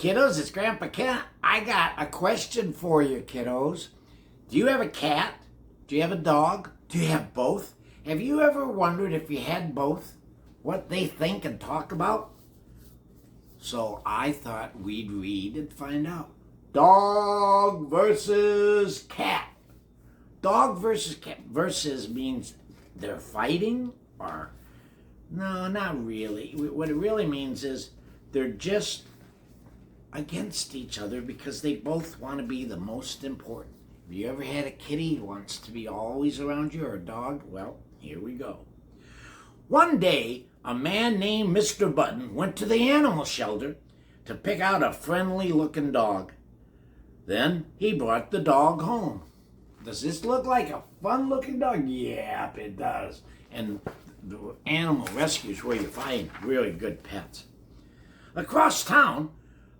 kiddos, it's Grandpa Cat. I got a question for you, kiddos. Do you have a cat? Do you have a dog? Do you have both? Have you ever wondered if you had both, what they think and talk about? So I thought we'd read and find out. Dog versus cat. Dog versus cat. Versus means they're fighting, or no, not really. What it really means is they're just against each other because they both want to be the most important. Have you ever had a kitty who wants to be always around you, or a dog? Well, here we go. One day, a man named Mr. Button went to the animal shelter to pick out a friendly-looking dog. Then he brought the dog home. Does this look like a fun-looking dog? Yep, it does. And the animal rescue is where you find really good pets. Across town,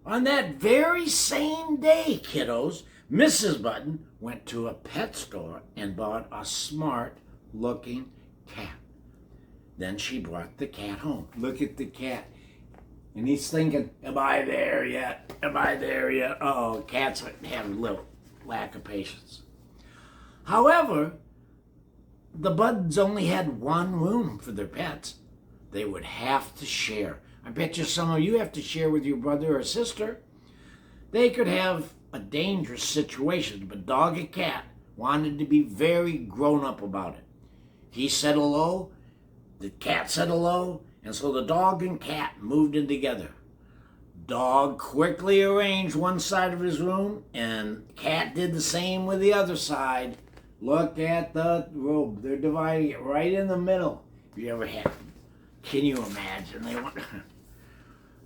on that very same day, kiddos, Mrs. Button went to a pet store and bought a smart-looking cat. Then she brought the cat home. Look at the cat. And he's thinking, am I there yet? Am I there yet? Oh, cats have a little lack of patience. However, the Buttons only had one room for their pets. They would have to share. I bet you some of you have to share with your brother or sister. They could have a dangerous situation, but dog and cat wanted to be very grown up about it. He said hello, the cat said hello, and so the dog and cat moved in together. Dog quickly arranged one side of his room, and cat did the same with the other side. Look at the room. They're dividing it right in the middle. Have you ever had? Can you imagine?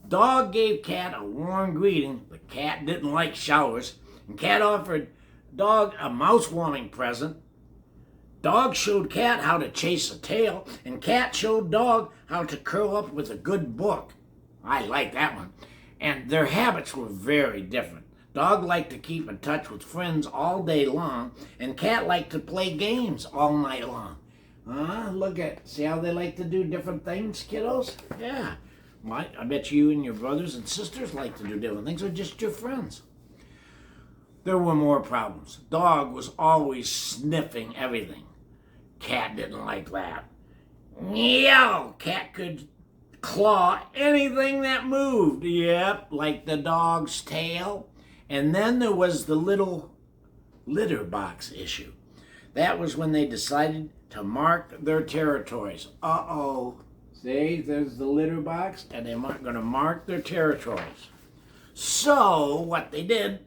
Dog gave cat a warm greeting, but cat didn't like showers, and cat offered dog a mouse-warming present. Dog showed cat how to chase a tail, and cat showed dog how to curl up with a good book. I like that one. And their habits were very different. Dog liked to keep in touch with friends all day long, and cat liked to play games all night long. See how they like to do different things, kiddos? Yeah. I bet you and your brothers and sisters like to do different things, or just your friends. There were more problems. Dog was always sniffing everything. Cat didn't like that. Meow! Cat could claw anything that moved. Yep, like the dog's tail. And then there was the little litter box issue. That was when they decided to mark their territories. Uh-oh. See, there's the litter box, and they're going to mark their territories. So, what they did,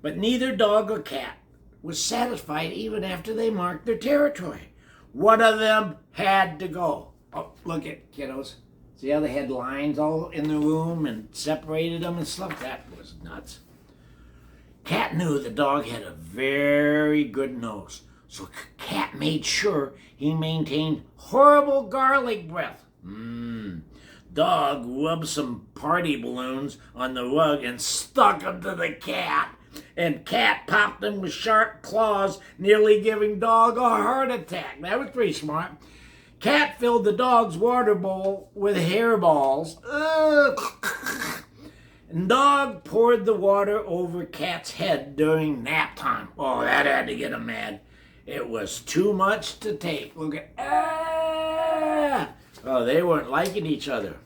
but neither dog or cat was satisfied even after they marked their territory. One of them had to go. Oh, look at kiddos. See how they had lines all in the room and separated them and stuff? That was nuts. Cat knew the dog had a very good nose, so cat made sure he maintained horrible garlic breath. Dog rubbed some party balloons on the rug and stuck them to the cat, and cat popped them with sharp claws, nearly giving dog a heart attack. That was pretty smart. Cat filled the dog's water bowl with hairballs. And dog poured the water over cat's head during nap time. Oh, that had to get him mad. It was too much to take. Look at, Oh, they weren't liking each other.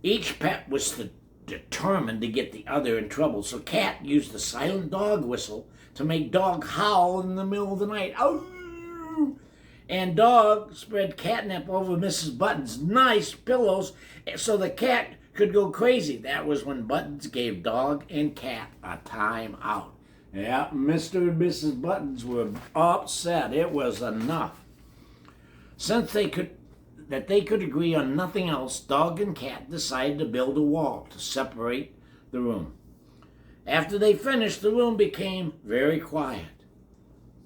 Each pet was determined to get the other in trouble, so cat used the silent dog whistle to make dog howl in the middle of the night. Oh! And dog spread catnip over Mrs. Button's nice pillows so the cat could go crazy. That was when Buttons gave dog and cat a time out. Yeah, Mr. and Mrs. Buttons were upset. It was enough. Since they could agree on nothing else, dog and cat decided to build a wall to separate the room. After they finished, the room became very quiet.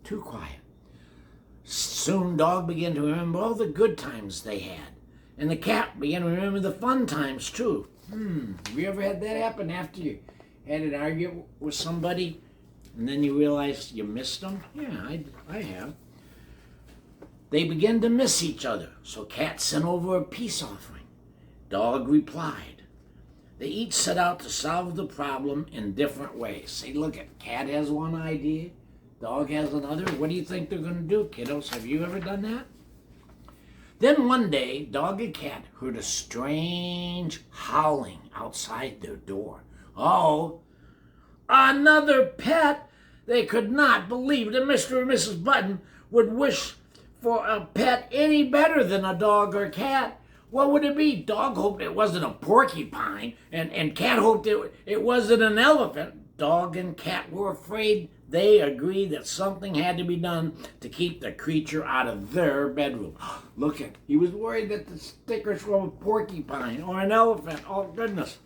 Too quiet. Soon dog began to remember all the good times they had. And the cat began to remember the fun times too. Have you ever had that happen after you had an argument with somebody and then you realized you missed them? Yeah, I have. They began to miss each other, so cat sent over a peace offering. Dog replied. They each set out to solve the problem in different ways. See, look, cat has one idea, dog has another. What do you think they're going to do, kiddos? Have you ever done that? Then one day, dog and cat heard a strange howling outside their door. Oh, another pet! They could not believe that Mr. and Mrs. Button would wish for a pet any better than a dog or cat. What would it be? Dog hoped it wasn't a porcupine, and cat hoped it wasn't an elephant. Dog and cat were afraid. They agreed that something had to be done to keep the creature out of their bedroom. Look at, he was worried that the stickers were a porcupine or an elephant. Oh, goodness.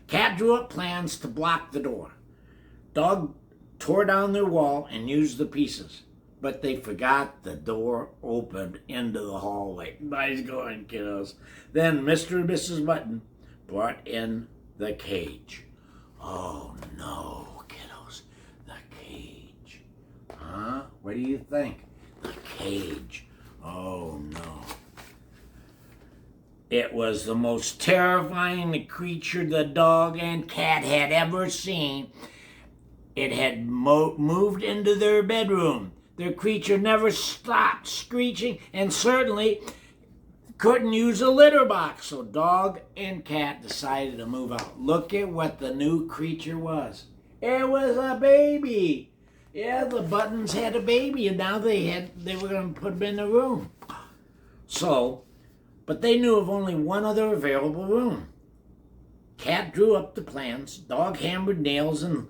Cat drew up plans to block the door. Dog tore down their wall and used the pieces, but they forgot the door opened into the hallway. Nice going, kiddos. Then Mr. and Mrs. Button brought in the cage. Oh, no, kiddos, the cage. Huh? What do you think? The cage. Oh, no. It was the most terrifying creature the dog and cat had ever seen. It had moved into their bedroom. The creature never stopped screeching and certainly couldn't use a litter box. So dog and cat decided to move out. Look at what the new creature was. It was a baby. Yeah, the Buttons had a baby, and now they were going to put him in the room. So, but they knew of only one other available room. Cat drew up the plans. Dog hammered nails and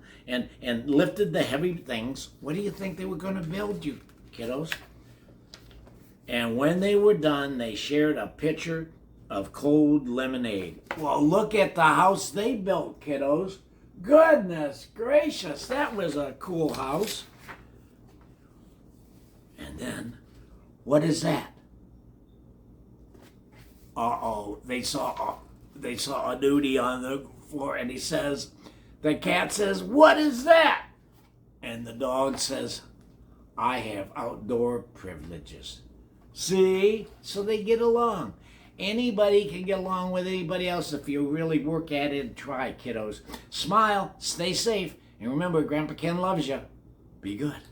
lifted the heavy things. What do you think they were going to build, you kiddos? And when they were done, they shared a pitcher of cold lemonade. Well, look at the house they built, kiddos. Goodness gracious, that was a cool house. And then, what is that? Uh-oh, they saw a nudie on the floor, and the cat says, "What is that?" And the dog says, "I have outdoor privileges." See? So they get along. Anybody can get along with anybody else if you really work at it and try, kiddos. Smile, stay safe, and remember, Grandpa Ken loves you. Be good.